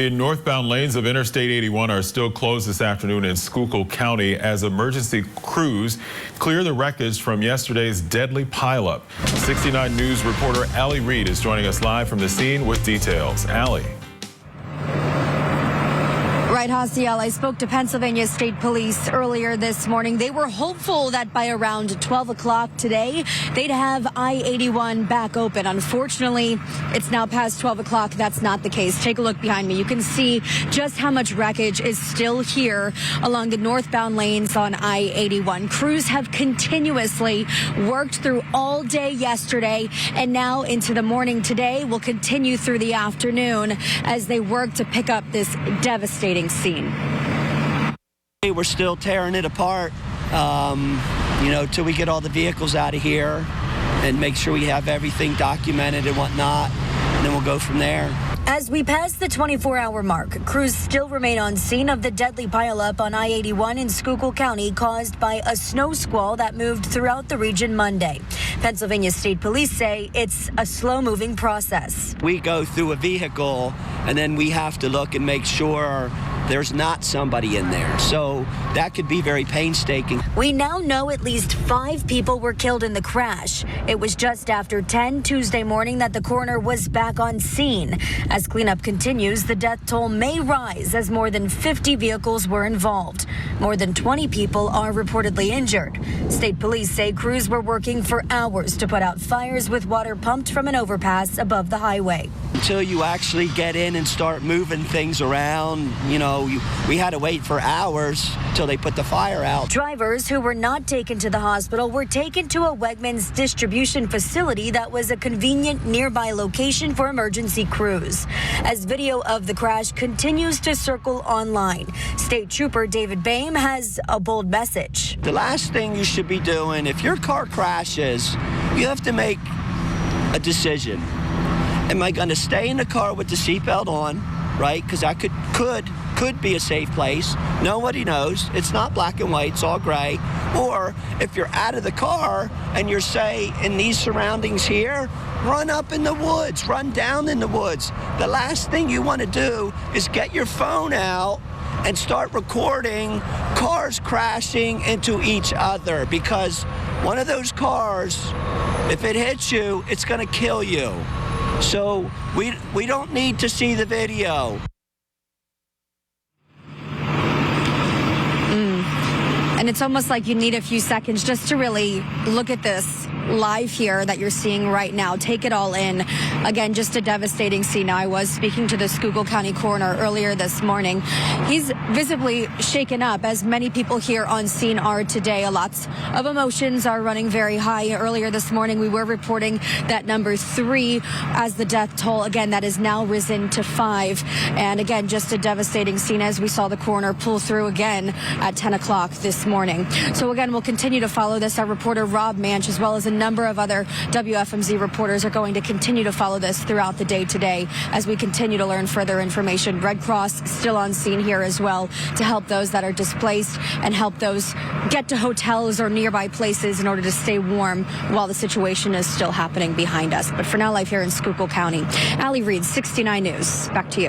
The northbound lanes of Interstate 81 are still closed this afternoon in Schuylkill County as emergency crews clear the wreckage from yesterday's deadly pileup. 69 News reporter Reid is joining us live from the scene with details. Allie. Right, Haciel, I spoke to Pennsylvania State Police earlier this morning. They were hopeful that by around 12 o'clock today, they'd have I-81 back open. Unfortunately, it's now past 12 o'clock. That's not the case. Take a look behind me. You can see just how much wreckage is still here along the northbound lanes on I-81. Crews have continuously worked through all day yesterday and now into the morning today. Will continue through the afternoon as they work to pick up this devastating scene. We're still tearing it apart, till we get all the vehicles out of here and make sure we have everything documented and whatnot, and then we'll go from there. As we pass the 24-hour mark, crews still remain on scene of the deadly pileup on I-81 in Schuylkill County caused by a snow squall that moved throughout the region Monday. Pennsylvania State Police say it's a slow-moving process. We go through a vehicle, and then we have to look and make sure there's not somebody in there. So that could be very painstaking. We now know at least 5 people were killed in the crash. It was just after 10 Tuesday morning that the coroner was back on scene. As cleanup continues, the death toll may rise as more than 50 vehicles were involved. More than 20 people are reportedly injured. State police say crews were working for hours to put out fires with water pumped from an overpass above the highway. Until you actually get in and start moving things around, we had to wait for hours till they put the fire out. Drivers who were not taken to the hospital were taken to a Wegmans distribution facility that was a convenient nearby location for emergency crews. As video of the crash continues to circle online, State Trooper David Boehm has a bold message. The last thing you should be doing, if your car crashes, you have to make a decision. Am I going to stay in the car with the seatbelt on, right? Because that could be a safe place. Nobody knows. It's not black and white. It's all gray. Or if you're out of the car and you're, say, in these surroundings here, run up in the woods, run down in the woods. The last thing you want to do is get your phone out and start recording cars crashing into each other, because one of those cars, if it hits you, it's going to kill you. So we don't need to see the video. And it's almost like you need a few seconds just to really look at this live here that you're seeing right now. Take it all in. Again, just a devastating scene. I was speaking to the Schuylkill County coroner earlier this morning. He's visibly shaken up, as many people here on scene are today. Lots of emotions are running very high. Earlier this morning, we were reporting that number 3 as the death toll. Again, that is now risen to 5. And again, just a devastating scene as we saw the coroner pull through again at 10 o'clock this morning. So again, we'll continue to follow this. Our reporter Rob Manch, as well as a number of other WFMZ reporters, are going to continue to follow this throughout the day today as we continue to learn further information. Red Cross still on scene here as well to help those that are displaced and help those get to hotels or nearby places in order to stay warm while the situation is still happening behind us. But for now, live here in Schuylkill County, Reid, 69 News. Back to you.